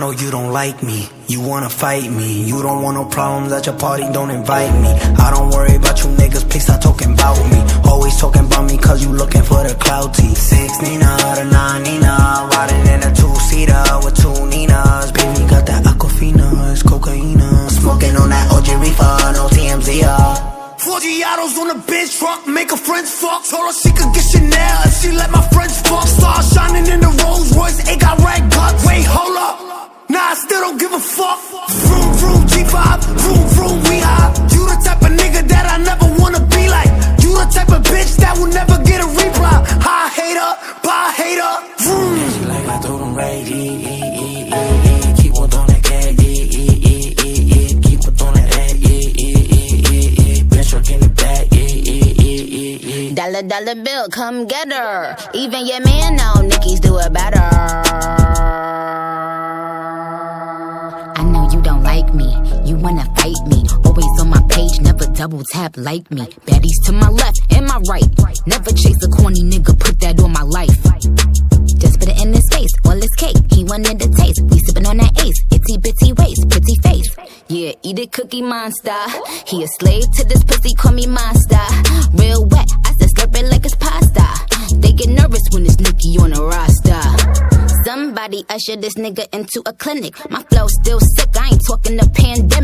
know you don't like me, you wanna fight me. You don't want no problems at your party, don't invite me. I don't worry about you niggas, please stop talking about me. Always talking about me cause you looking for the clouty. 6 Nina, the 9 Nina, riding in a 2-seater with 2 Ninas. Baby got that Aquafina, it's cocaina. Smoking on that OG reefer, no TMZ. 4 Giottos on a bench truck, make her friends fuck. Told her she could get Chanel if she let my friends fuck. Stars shining in the Rolls Royce, it got red guts. Wait, hold up, nah, I still don't give a fuck. Vroom, vroom, G5, vroom, vroom, we high. You the type of nigga that I never wanna be like. You the type of bitch that will never get a reply. High hater, bye hater, vroom. She like I throw them right, keep on throwing that gas, keep on throwing that ass, bitch truck in the back, Dollar, dollar bill, come get her. Even your man know Nicki's do it better. I know you don't like me, you wanna fight me. Always on my page, never double tap like me. Baddies to my left and my right. Never chase a corny nigga, put that on my life. Just put it in his face, all his cake. He wanted the taste, we sippin' on that ace. Itty bitty waist, pretty face. Yeah, eat it cookie monster. He a slave to this pussy, call me monster. Real wet, I said slurp it like it's pasta. They get nervous when it's Nicki on the roster. Somebody usher this nigga into a clinic. My flow still sick, I ain't talking the pandemic.